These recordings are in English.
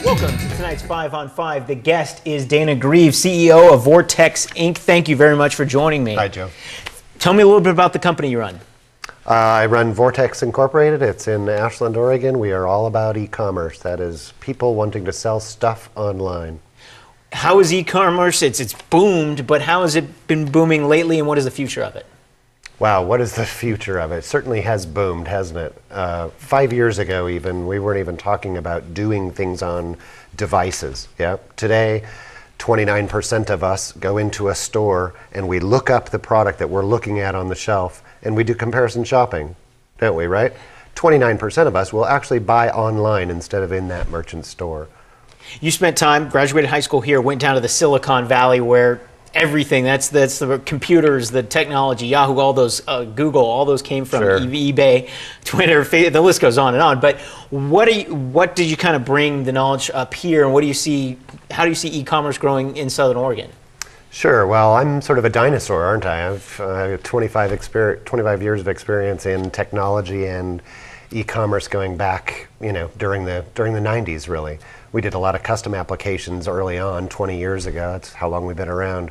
Welcome to tonight's 5 on 5. The guest is Dana Greaves, CEO of Vortx, Inc. Thank you very much for joining me. Hi, Joe. Tell me a little bit about the company you run. I run Vortx Incorporated. It's in Ashland, Oregon. We are all about e-commerce. That is people wanting to sell stuff online. How is e-commerce? It's boomed, but how has it been booming lately, and what is the future of it? Wow, what is the future of it? It certainly has boomed, hasn't it? 5 years ago even, we weren't even talking about doing things on devices. Yeah? Today, 29% of us go into a store and we look up the product that we're looking at on the shelf and we do comparison shopping, don't we, right? 29% of us will actually buy online instead of in that merchant store. You spent time, graduated high school here, went down to the Silicon Valley where everything, that's the computers, the technology, Yahoo, all those, Google, all those came from Sure. eBay, Twitter, the list goes on and on. But what did you kind of bring the knowledge up here, and what do you see, how do you see e-commerce growing in Southern Oregon? Sure. Well, I'm sort of a dinosaur, aren't I? I've 25 years of experience in technology and e-commerce going back, you know, during the 90s, really. We did a lot of custom applications early on, 20 years ago. That's how long we've been around.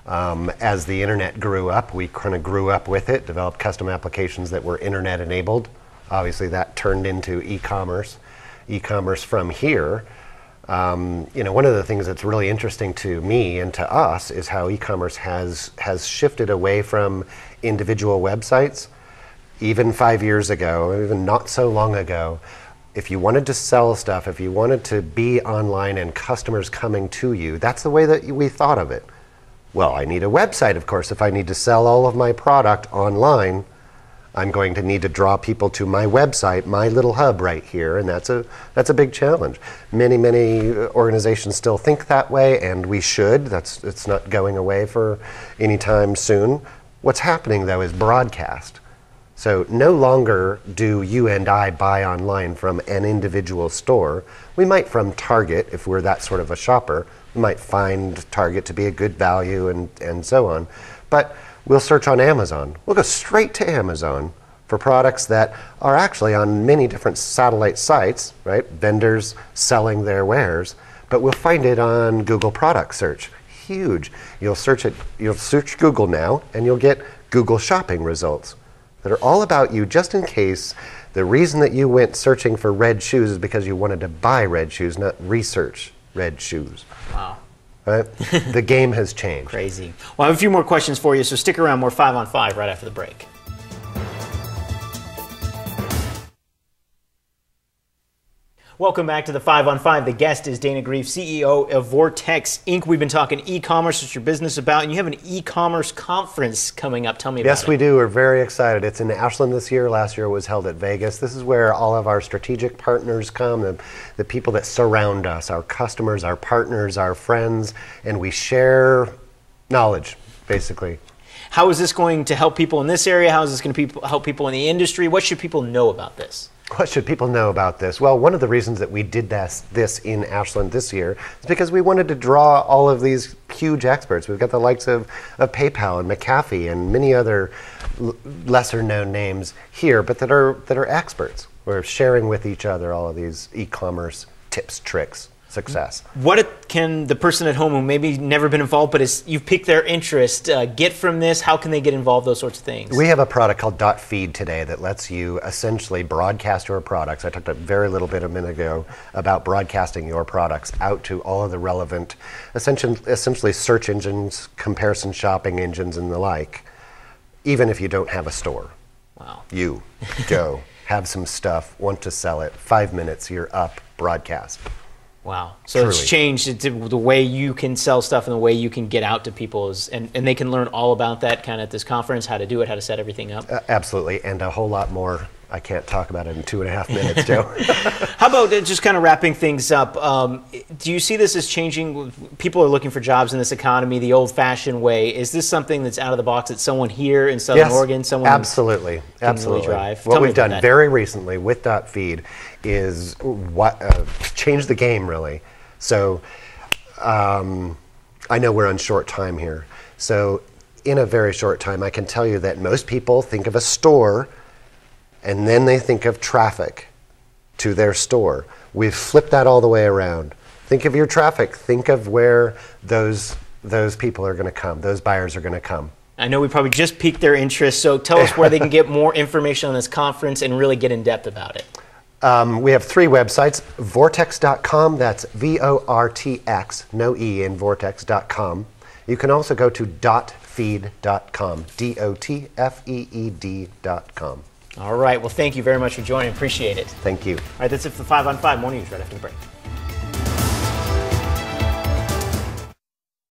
As the internet grew up, we kind of grew up with it, developed custom applications that were internet enabled. Obviously, that turned into e-commerce. E-commerce from here. You know, one of the things that's really interesting to me and to us is how e-commerce has shifted away from individual websites. Even 5 years ago, even not so long ago, if you wanted to sell stuff, if you wanted to be online and customers coming to you, that's the way that we thought of it. Well, I need a website, of course. If I need to sell all of my product online, I'm going to need to draw people to my website, my little hub right here, and that's a big challenge. Many organizations still think that way, and we should. It's not going away for any time soon. What's happening, though, is broadcast. So no longer do you and I buy online from an individual store. We might from Target, if we're that sort of a shopper. We might find Target to be a good value and so on. But we'll search on Amazon. We'll go straight to Amazon for products that are actually on many different satellite sites, right? Vendors selling their wares. But we'll find it on Google Product Search. Huge. You'll search Google now and you'll get Google shopping results that are all about you, just in case the reason that you went searching for red shoes is because you wanted to buy red shoes, not research red shoes. Wow. Right? The game has changed. Crazy. Well, I have a few more questions for you, so stick around. More 5 on 5 right after the break. Welcome back to the 5 on 5. The guest is Dana Greaves, CEO of Vortx, Inc. We've been talking e-commerce. What's your business about? And you have an e-commerce conference coming up. Tell me about it. Yes, we do. We're very excited. It's in Ashland this year. Last year it was held at Vegas. This is where all of our strategic partners come, the people that surround us, our customers, our partners, our friends, and we share knowledge, basically. How is this going to help people in this area? How is this going to help people in the industry? What should people know about this? What should people know about this? Well, one of the reasons that we did this in Ashland this year is because we wanted to draw all of these huge experts. We've got the likes of PayPal and McAfee and many other lesser known names here, but that are experts. We're sharing with each other all of these e-commerce tips, tricks, success. What can the person at home who maybe never been involved, but you've piqued their interest, get from this? How can they get involved, those sorts of things? We have a product called .feed today that lets you essentially broadcast your products. I talked a very little bit a minute ago about broadcasting your products out to all of the relevant, essentially search engines, comparison shopping engines, and the like, even if you don't have a store. Wow. You go, have some stuff, want to sell it, 5 minutes, you're up, broadcast. Wow. So Truly. It's changed the way you can sell stuff and the way you can get out to people. And they can learn all about that kind of at this conference, how to do it, how to set everything up. Absolutely, and a whole lot more. I can't talk about it in 2.5 minutes, Joe. How about just kind of wrapping things up? Do you see this as changing? People are looking for jobs in this economy the old-fashioned way. Is this something that's out of the box that someone here in Southern Oregon, someone absolutely, really drive? What we've done very recently with .feed is change the game, really. So I know we're on short time here. So in a very short time, I can tell you that most people think of a store and then they think of traffic to their store. We've flipped that all the way around. Think of your traffic. Think of where those people are going to come. Those buyers are going to come. I know we probably just piqued their interest, so tell us where they can get more information on this conference and really get in depth about it. We have 3 websites, vortx.com, that's V-O-R-T-X, no E in vortx.com. You can also go to dotfeed.com, D-O-T-F-E-E-D.com. All right, well, thank you very much for joining. Appreciate it. Thank you. All right, that's it for 5 on 5 Morning News right after the break.